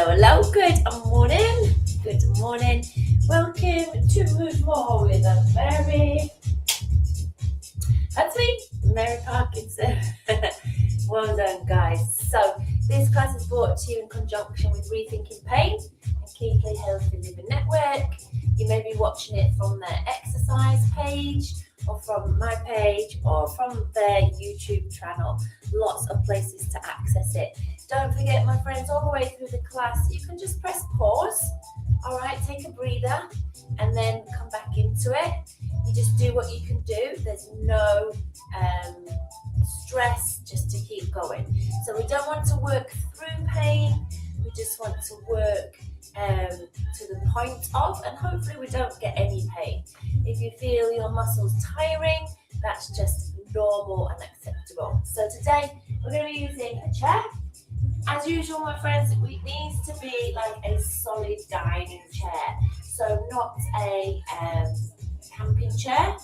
Hello, good morning. Good morning. Welcome to Move More with a Mary. That's me, Mary Parkinson. Well done, guys. So, this class is brought to you in conjunction with Rethinking Pain and Keeping Healthy Living Network. You may be watching it from their exercise page, or from my page, or from their YouTube channel. Lots of places to access it. Don't forget, my friends, all the way through the class, you can just press pause, all right, take a breather, and then come back into it. You just do what you can do. There's no stress, just to keep going. So we don't want to work through pain, we just want to work to the point of, and hopefully we don't get any pain. If you feel your muscles tiring, that's just normal and acceptable. So today we're going to be using a chair. As usual, my friends, it needs to be like a solid dining chair, so not a camping chair,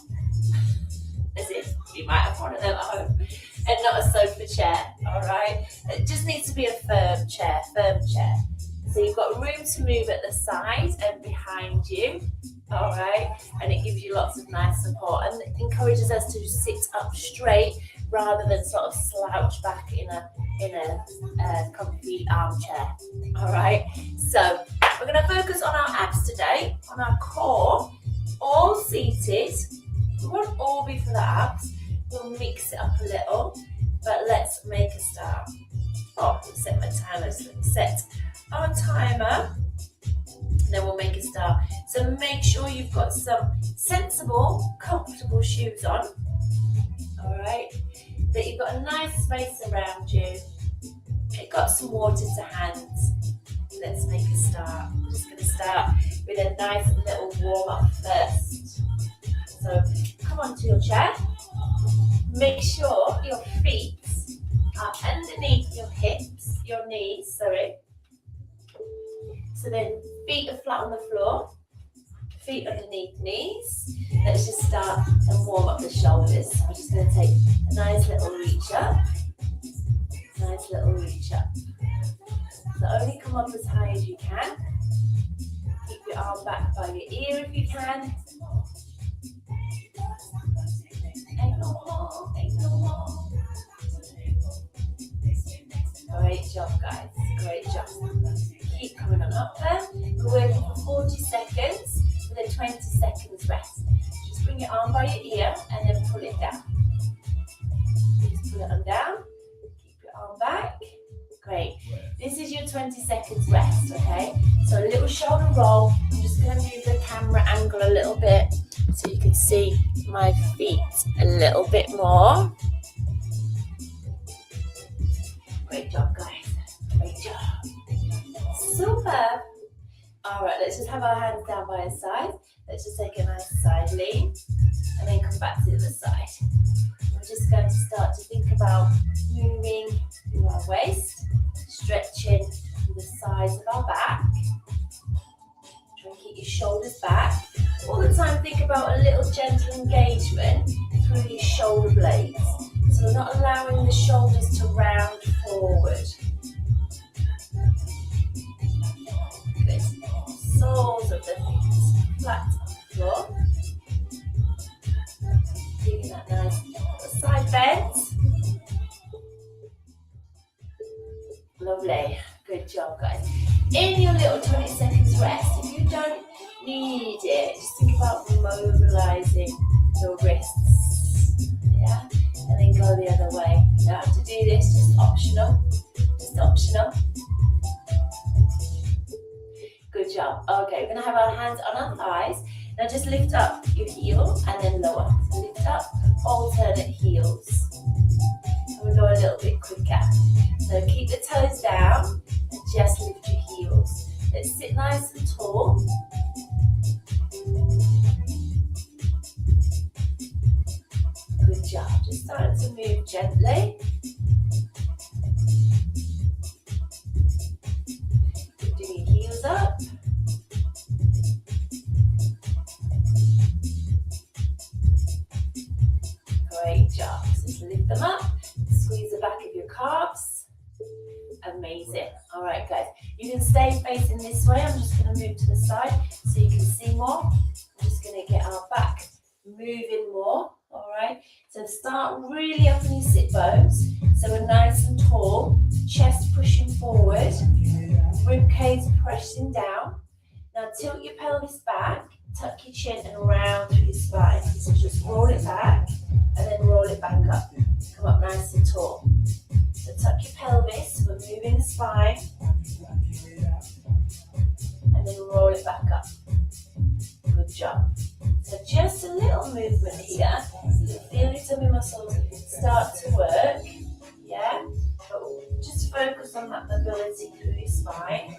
as if you might have one of them at home, and not a sofa chair, all right? It just needs to be a firm chair. So you've got room to move at the side and behind you, all right? And it gives you lots of nice support and encourages us to sit up straight rather than sort of slouch back in a comfy armchair, all right? So we're going to focus on our abs today, on our core, all seated. We won't all be for the abs. We'll mix it up a little, but let's make a start. Oh, let's set my timer. So let's set our timer, and then we'll make a start. So make sure you've got some sensible, comfortable shoes on, all right? That you've got a nice space around you. You've got some water to hand. Let's make a start. I'm just going to start with a nice little warm up first. So come onto your chair. Make sure your feet are underneath your hips, your knees, sorry. So then feet are flat on the floor, feet underneath knees. Let's just start and warm up the shoulders. So I'm just going to take a nice little reach up. Nice little reach up. So only come up as high as you can. Keep your arm back by your ear if you can. Ain't no more, ain't no more. Great job, guys. Great job. Keep coming on up there. We're working for 40 seconds with a 20 seconds rest. Just bring your arm by your ear and then pull it down. Just pull it on down. Keep your arm back. Great. This is your 20 seconds rest, okay? So a little shoulder roll. I'm just going to move the camera angle a little bit so you can see my feet a little bit more. Great job, guys. Great job. Super. All right, let's just have our hands down by our side. Let's just take a nice side lean and then come back to the other side. We're just going to start to think about moving through our waist, stretching the sides of our back. Try and keep your shoulders back. All the time, think about a little gentle engagement through your shoulder blades. So we're not allowing the shoulders to round forward. Good. Soles of the feet flat on the floor. Feeling that nice side bend. Lovely. Good job, guys. In your little 20 seconds rest, if you don't need it, just think about mobilizing your wrists. Yeah? And then go the other way. You don't have to do this, just optional. Just optional. Good job. Okay, we're going to have our hands on our thighs. Now just lift up your heel and then lower. So lift up, alternate heels. And we'll go a little bit quicker. So keep the toes down and just lift your heels. Let's sit nice and tall. Good job. Just starting to move gently. Lifting your heels up. Great job. So just lift them up. Squeeze the back of your calves. Amazing. All right, guys. You can stay facing this way. I'm just going to move to the side so you can see more. I'm just going to get our back moving more. All right. So start really up on your sit bones. So we're nice and tall. Chest pushing forward. Rib cage pressing down. Now tilt your pelvis back. Tuck your chin and round through your spine. So just roll it back and then roll it back up. Come up nice and tall. So tuck your pelvis, we're moving the spine, and then roll it back up. Good job. So just a little movement here. You can feel your tummy muscles start to work, yeah? But just focus on that mobility through your spine.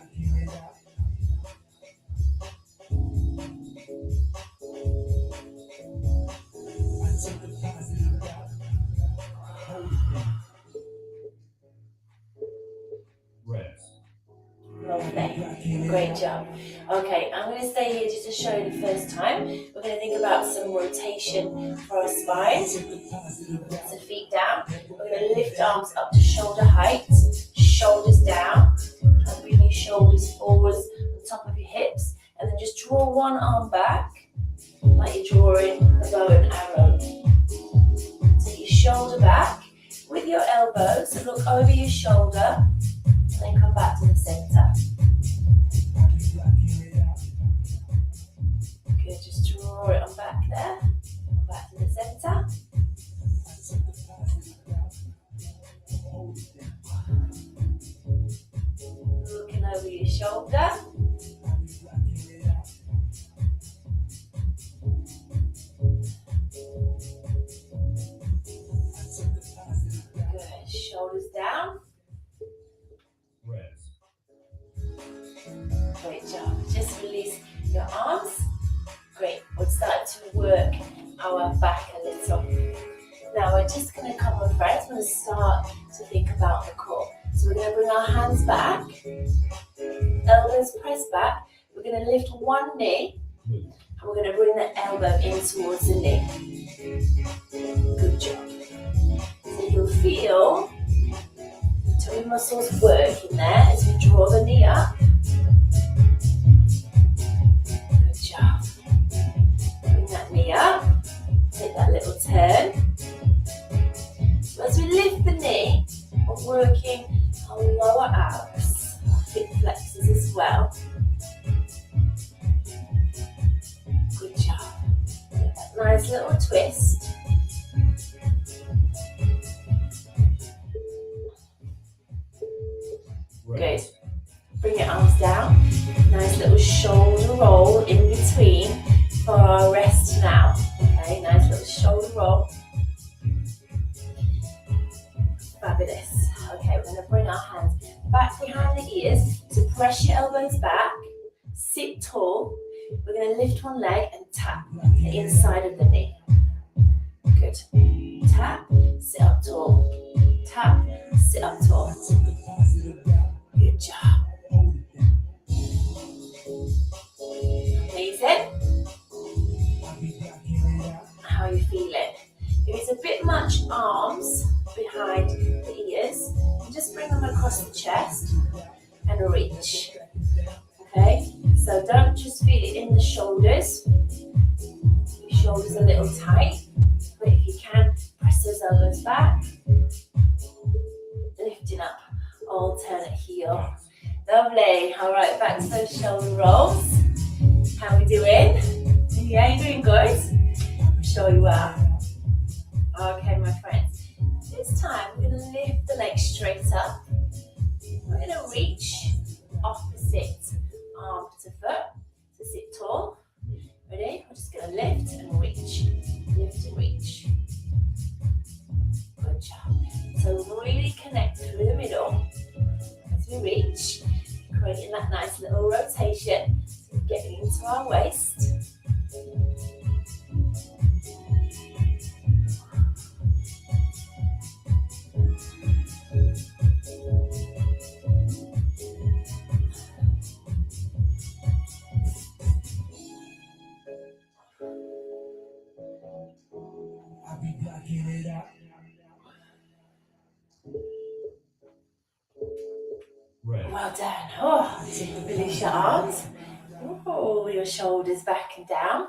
Lovely. Great job. Okay, I'm going to stay here just to show you the first time. We're going to think about some rotation for our spine. So feet down. We're going to lift arms up to shoulder height. Shoulders down. And bring your shoulders forwards on top of your hips. And then just draw one arm back, like you're drawing a bow and arrow. Take your shoulder back with your elbows. So look over your shoulder. And then come back to the center. Good, just draw it on back there. Come back to the center. Looking over your shoulder. Good, shoulders down. Great job. Just release your arms. Great. We'll start to work our back a little. Now we're just going to come on friends. We're going to start to think about the core. So we're going to bring our hands back. Elbows pressed back. We're going to lift one knee. And we're going to bring the elbow in towards the knee. Good job. So you'll feel the tummy muscles working there as we draw the knee up. Knee up, take that little turn. So as we lift the knee, we're working our lower abs, our hip flexors as well. Good job. Get that nice little twist. Good. Bring your arms down. Nice little shoulder roll in between. For our rest now, okay, nice little shoulder roll. Fabulous. Okay, we're going to bring our hands back behind the ears, so press your elbows back, sit tall. We're going to lift one leg and tap the inside of the knee. Good. Tap, sit up tall. Tap, sit up tall. Good job. Amazing. How are you feeling? If it's a bit much arms behind the ears, just bring them across the chest and reach. Okay, so don't just feel it in the shoulders. Your shoulders a little tight, but if you can, press those elbows back. Lifting up, alternate heel. Lovely. All right, back to those shoulder rolls. How are we doing? Yeah, you're doing good. I'm sure you are. Okay, my friends. This time we're going to lift the legs straight up. We're going to reach opposite arm to foot. So sit tall. Ready? We're just going to lift and reach. Lift and reach. Good job. So really connect through the middle as we reach, creating that nice little rotation. So we're getting into our waist. Well done. Oh, release your arms. Oh, your shoulders back and down.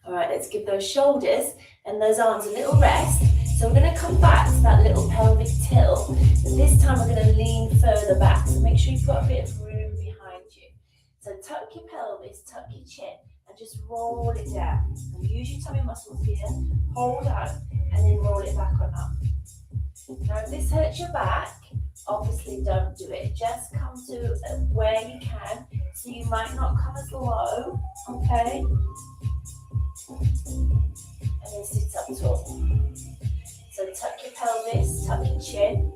All right, let's give those shoulders and those arms a little rest. So we're going to come back to that little pelvic tilt. But this time we're going to lean further back. So make sure you've got a bit of room behind you. So tuck your pelvis, tuck your chin, and just roll it down. And use your tummy muscles here. Hold on, and then roll it back on up. Now, if this hurts your back, obviously don't do it. Just come to where you can. So you might not come as low, okay? And then sit up tall. So tuck your pelvis, tuck your chin,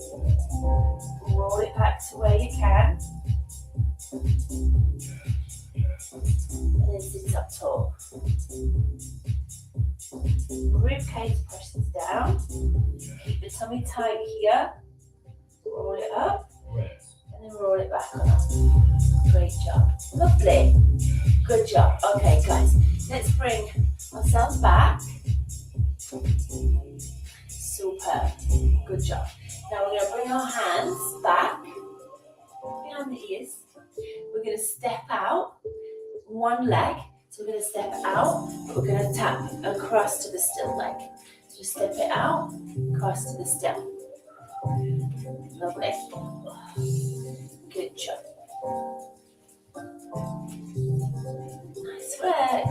roll it back to where you can, and then sit up tall. Rib cage presses down, keep the tummy tight here, roll it up, and then roll it back on up. Great job. Lovely. Good job. Okay, guys, let's bring ourselves back. Super. Good job. Now we're going to bring our hands back behind the ears. We're going to step out one leg. So we're going to step out, but we're going to tap across to the still leg. So just step it out, across to the still. Lovely. Good job. Nice work.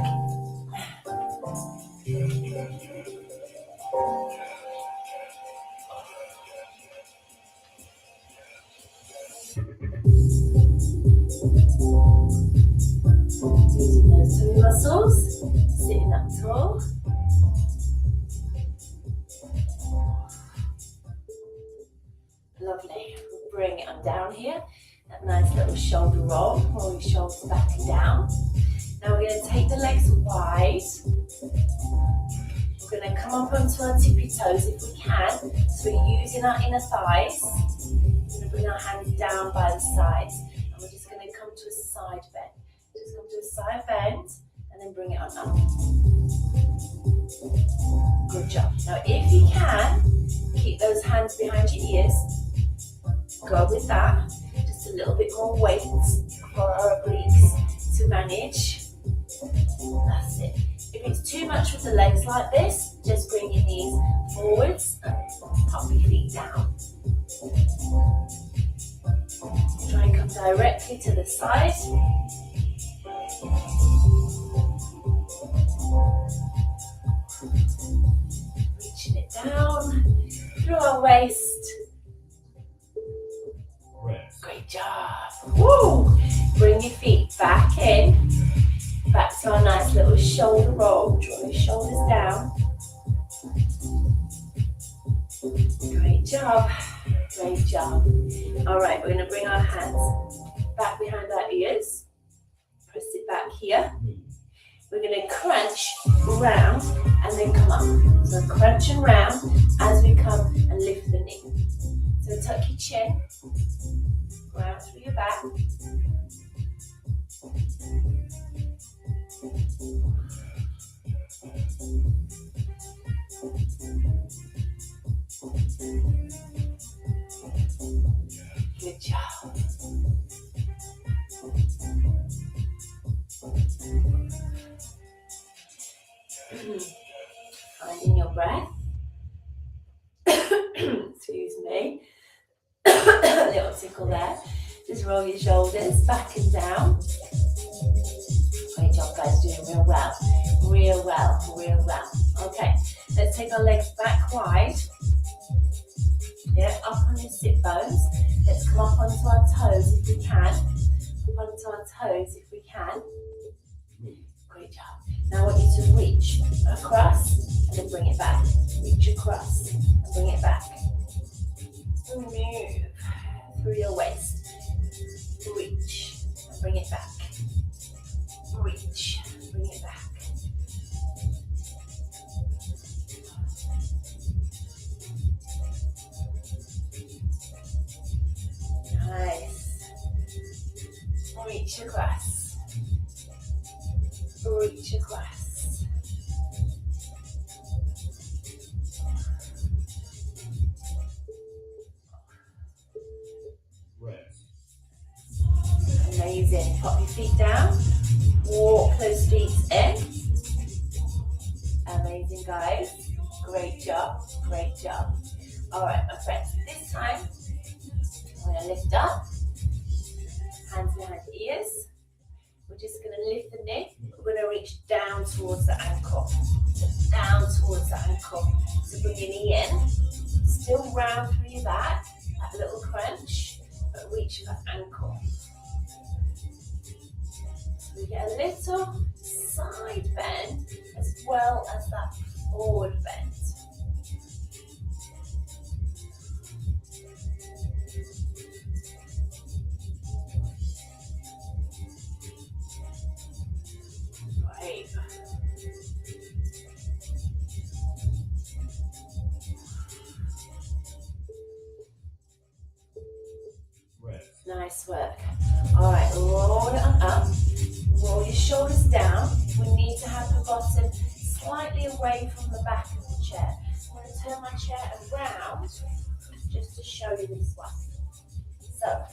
Using those tummy muscles, sitting up tall. Lovely. We'll bring it on down here. That nice little shoulder roll. Roll your shoulders back and down. Now we're going to take the legs wide. We're going to come up onto our tippy toes if we can. So we're using our inner thighs. We're going to bring our hands down by the sides. And we're just going to come to a side bend. Just come to a side bend and then bring it on up. Good job. Now if you can, keep those hands behind your ears. Go with that. Just a little bit more weight for our obliques to manage. That's it. If it's too much with the legs like this, just bring your knees forwards and pop your feet down. Try and come directly to the side. Reaching it down through our waist. Great job. Woo! Bring your feet back in. Back to our nice little shoulder roll. Draw your shoulders down. Great job. Great job. All right, we're going to bring our hands back behind our ears. Press it back here. We're going to crunch round and then come up. So crunch and round as we come and lift the knee. So tuck your chin, round through your back. Good job. Finding your breath. Excuse me. A little tickle there. Just roll your shoulders back and down. Great job, guys. Doing real well. Real well. Real well. Okay. Let's take our legs back wide. Yeah, up on your sit bones. Let's come up onto our toes if we can. Up onto our toes if we can. Great job. Now I want you to reach across and then bring it back. Reach across and bring it back. Move through your waist. Reach and bring it back. Reach, bring it back. Nice. Reach across. Reach across. Rest. Amazing. Pop your feet down. Walk those feet in. Amazing, guys. Great job. Great job. All right, my friends. This time, I'm going to lift up. Hands behind the ears. We're just going to lift the knee. We're going to reach down towards the ankle. So down towards the ankle. So bring your knee in. Still round through your back. That little crunch. But reach for the ankle. So we get a little side bend as well as that forward bend. Great. Nice work. All right, roll it on up. Roll your shoulders down. We need to have the bottom slightly away from the back of the chair. I'm going to turn my chair around just to show you this one. So,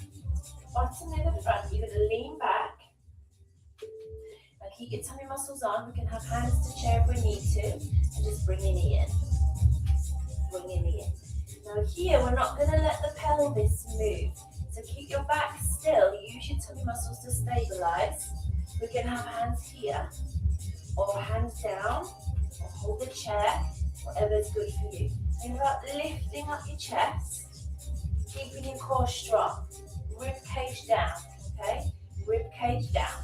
bottom near the front, you're going to lean back. Now keep your tummy muscles on. We can have hands to chair if we need to. And just bring your knee in. Bring your knee in. Now here, we're not going to let the pelvis move. So keep your back still. Use your tummy muscles to stabilize. We can have hands here, or hands down, or hold the chair, whatever is good for you. Think about lifting up your chest, keeping your core strong. Rib cage down, okay? Rib cage down.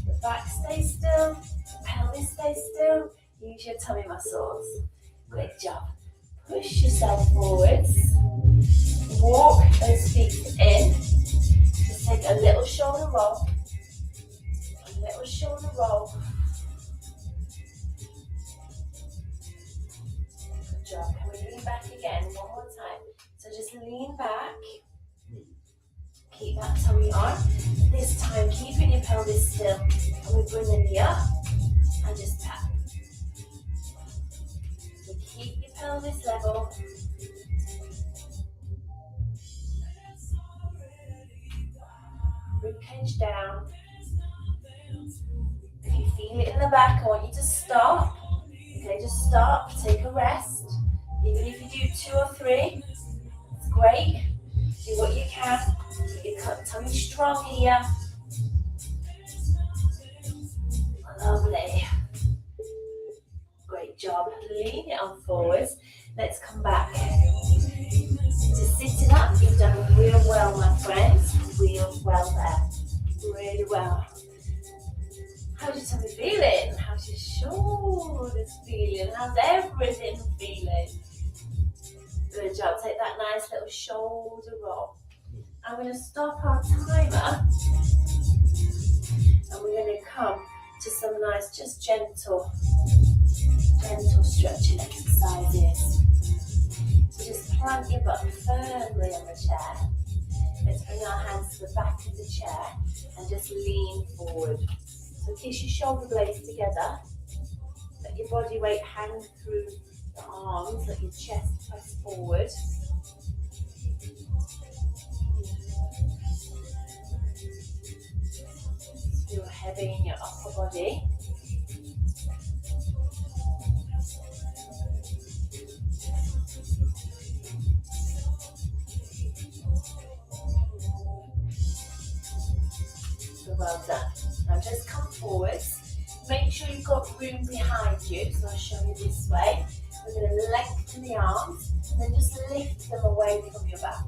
The back stays still, the pelvis stays still. Use your tummy muscles. Great job. Push yourself forwards. Walk those feet in. Just take a little shoulder roll. A little shoulder roll. Good job. Can we lean back again? One more time. So just lean back. Keep that tummy on. This time, keeping your pelvis still. And we bring the knee up and just tap. So keep your pelvis level. Ribcage down. If you feel it in the back, I want you to stop. Okay, just stop, take a rest. Even if you do 2 or 3, it's great. Do what you can. Keep your tummy strong here. Lovely. Great job. Lean it on forwards. Let's come back to sitting up. You've done real well, my friends. Real well there. Really well. How's your tummy feeling? How's your shoulders feeling? How's everything feeling? Good job. Take that nice little shoulder roll. I'm going to stop our timer. And we're going to come to some nice, just gentle stretching exercises. So just plant your butt firmly on the chair. Let's bring our hands to the back of the chair and just lean forward. So kiss your shoulder blades together. Let your body weight hang through the arms. Let your chest press forward. Feel heavy in your upper body. Well done. Now just come forwards. Make sure you've got room behind you. So I'll show you this way. We're going to lengthen the arms and then just lift them away from your back.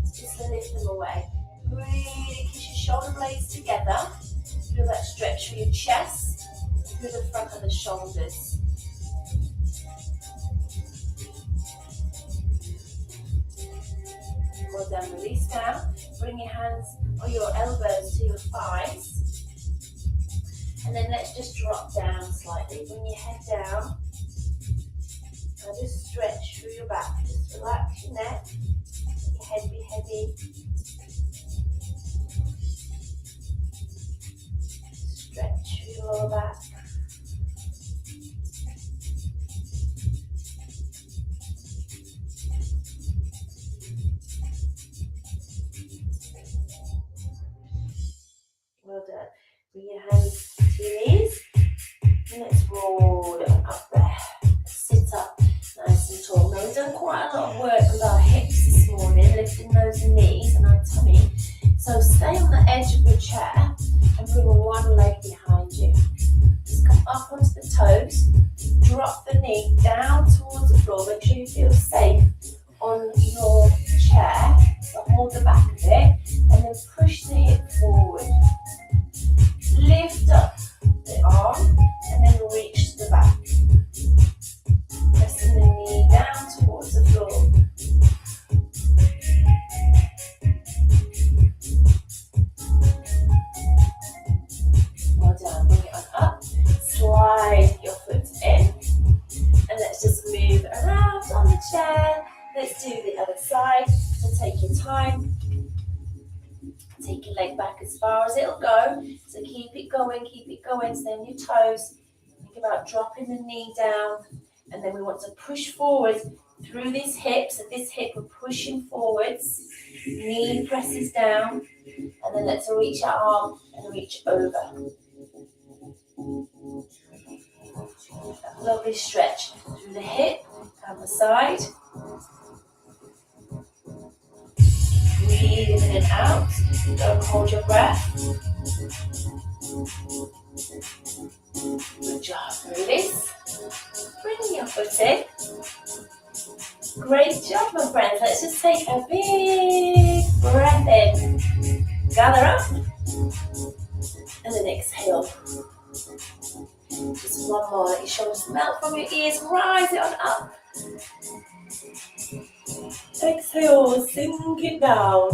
Just lift them away. Really kiss your shoulder blades together. Feel that stretch through your chest, through the front of the shoulders. Well done. Release down. Bring your hands or your elbows to your thighs. And then let's just drop down slightly. Bring your head down. And just stretch through your back. Just relax your neck. Let your head be heavy. Stretch through your lower back. Bring your hands to your knees. And let's roll it up there. Sit up nice and tall. Now we've done quite a lot of work with our hips this morning, lifting those knees and our tummy. So stay on the edge of your chair and bring one leg behind you. Just come up onto the toes, drop the knee down towards the floor. Make sure you feel safe on your chair. So hold the back of it and then push the hip forward. Lift up the arm and then reach to the back. Pressing the knee down towards the floor. Well done. Bring it on up. Slide your foot in. And let's just move around on the chair. Let's do the other side. So take your time. Take your leg back as far as it'll go. So keep it going, stay on your toes. Think about dropping the knee down. And then we want to push forward through this hip. So this hip, we're pushing forwards. Knee presses down. And then let's reach our arm and reach over. A lovely stretch through the hip, down the side. Breathe in and out. Don't hold your breath. Good job. Release. Bring your foot in. Great job, my friends. Let's just take a big breath in. Gather up. And then exhale. Just one more. Let your shoulders melt from your ears. Rise it on up. Exhale, sink it down.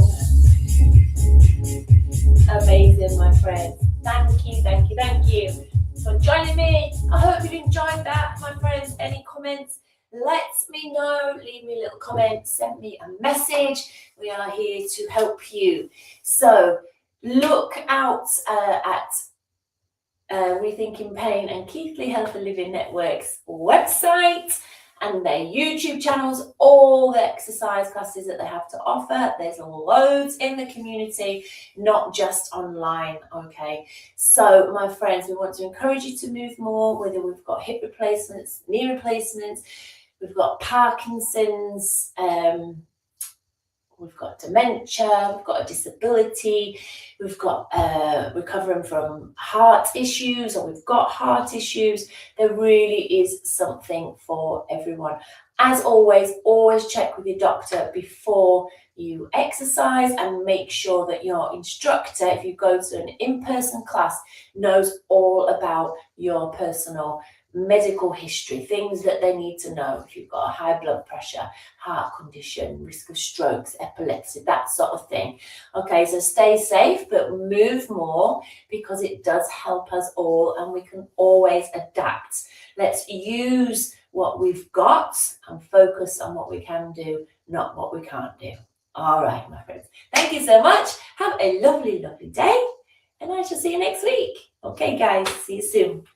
Amazing, my friends. Thank you for joining me. I hope you enjoyed that, my friends. Any comments? Let me know. Leave me a little comment. Send me a message. We are here to help you. So look out at Rethinking Pain and Keighley Health and Living Network's website and their YouTube channels, all the exercise classes that they have to offer. There's loads in the community, not just online, okay? So, my friends, we want to encourage you to move more, whether we've got hip replacements, knee replacements, we've got Parkinson's, we've got dementia, we've got a disability, we've got recovering from heart issues, or we've got heart issues. There really is something for everyone. As always check with your doctor before you exercise and make sure that your instructor, if you go to an in-person class, knows all about your personal medical history, things that they need to know. If you've got a high blood pressure, heart condition, risk of strokes, epilepsy, that sort of thing. Okay, so stay safe, but move more, because it does help us all and we can always adapt. Let's use what we've got and focus on what we can do, not what we can't do. All right, my friends. Thank you so much. Have a lovely, lovely day, and I shall see you next week. Okay, guys, see you soon.